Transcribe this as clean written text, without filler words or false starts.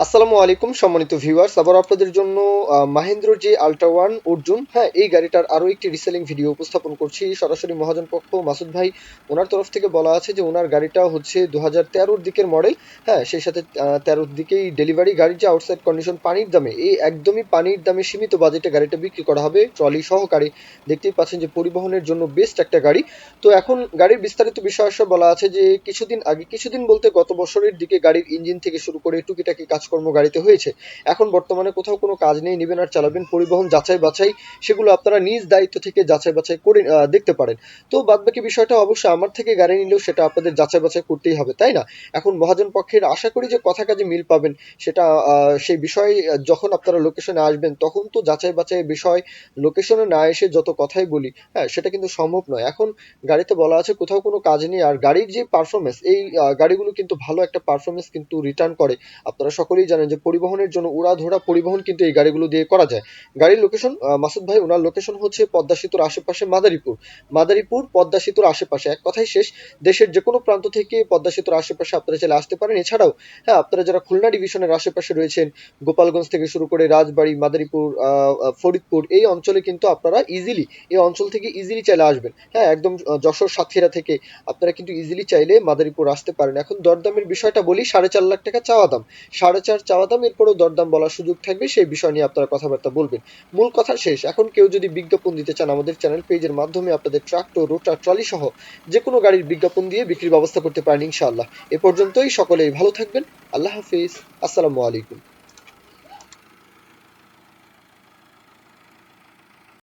আসসালামু আলাইকুম সম্মানিত ভিউয়ার্স, আবার আপনাদের জন্য মাহেন্দ্র যে আল্ট্রা ওয়ান অর্জুন, হ্যাঁ, এই গাড়িটার আরো একটি রিসেলিং ভিডিও উপস্থাপন করছি। সরাসরি মহাজন পক্ষ মাসুদ ভাই ওনার তরফ থেকে বলা আছে যে ওনার গাড়িটা হচ্ছে 2013-র দিকের মডেল। হ্যাঁ, সেই সাথে 13-র দিকেই ডেলিভারি গাড়ির যে আউটসাইড কন্ডিশন পানির দামে, এই একদমই পানির দামে সীমিত বাজেটে গাড়িটা বিক্রি করা হবে ট্রলি সহকারে। দেখতেই পাচ্ছেন যে পরিবহনের জন্য বেস্ট একটা গাড়ি। তো এখন গাড়ির বিস্তারিত বিষয় বলা আছে যে কিছুদিন বলতে গত বছরের দিকে গাড়ির ইঞ্জিন থেকে শুরু করে টুকিটাকি কাজকর্ম গাড়িতে হয়েছে। এখন বর্তমানে কোথাও কোনো কাজ নেই, নেবেন আর চালাবেন। পরিবহন যাচাই বাছাই সেগুলো আপনারা নিজ দায়িত্ব থেকে যাচাই বাছাই করে দেখতে পারেন। তো বাদবাকি বিষয়টা অবশ্যই আমার থেকে গাড়ি নিলেও সেটা আপনাদের যাচাই বাছাই করতেই হবে, তাই না? এখন মহাজন পক্ষের আশা করি যে কথা কাজে মিল পাবেন। সেটা সেই বিষয়ে যখন আপনারা লোকেশনে আসবেন তখন তো যাচাই বাছাইয়ের বিষয়, লোকেশনে না এসে যত কথাই বলি, হ্যাঁ, সেটা কিন্তু সম্ভব নয়। এখন গাড়িতে বলা আছে কোথাও কোনো কাজ নেই, আর গাড়ির যে পারফরমেন্স, এই গাড়িগুলো কিন্তু ভালো একটা পারফরমেন্স কিন্তু রিটার্ন করে। আপনারা সকলেই জানেন যে পরিবহনের জন্য উড়াধরা পরিবহন কিন্তু এই গাড়িগুলো দিয়ে করা যায়। গাড়ির লোকেশন, মাসুদ ভাই ওনার লোকেশন হচ্ছে পদ্মা সেতুর আশেপাশে মাদারীপুর। মাদারীপুর পদ্মা সেতুর আশেপাশে, এক কথাই শেষ। দেশের যে কোনো প্রান্ত থেকে পদ্মা সেতুর আশেপাশে আপনারা চলে আসতে পারেন। এছাড়াও হ্যাঁ, আপনারা যারা খুলনা ডিভিশনের আশেপাশে রয়েছেন, গোপালগঞ্জ থেকে শুরু করে রাজবাড়ী, মাদারীপুর, ফরিদপুর, এই অঞ্চলে কিন্তু আপনারা ইজিলি, এই অঞ্চল থেকে ইজিলি চাইলে আসবেন। হ্যাঁ, একদম যশোর সাতক্ষীরা থেকে আপনারা কিন্তু ইজিলি চাইলে মাদারীপুর আসতে পারেন। এখন দরদামের বিষয়টা বলি, 4.5 লাখ টাকা চাওয়া দাম, 4.5 চাওয়া দাম, এরপরেও দরদাম বলার সুযোগ থাকবে, সেই বিষয় নিয়ে আপনারা কথাবার্তা বলবেন। মূল কথা শেষ। এখন কেউ যদি বিজ্ঞাপন দিতে চান আমাদের চ্যানেল পেজের মাধ্যমে আপনাদের ট্রাক্টর, রোটার, ট্রলি সহ যে কোনো গাড়ির বিজ্ঞাপন দিয়ে বিক্রির ব্যবস্থা করতে পারেন ইনশাআল্লাহ। এ পর্যন্তই, সকলেই ভালো থাকবেন। আল্লাহ হাফিজ। আসসালামু আলাইকুম।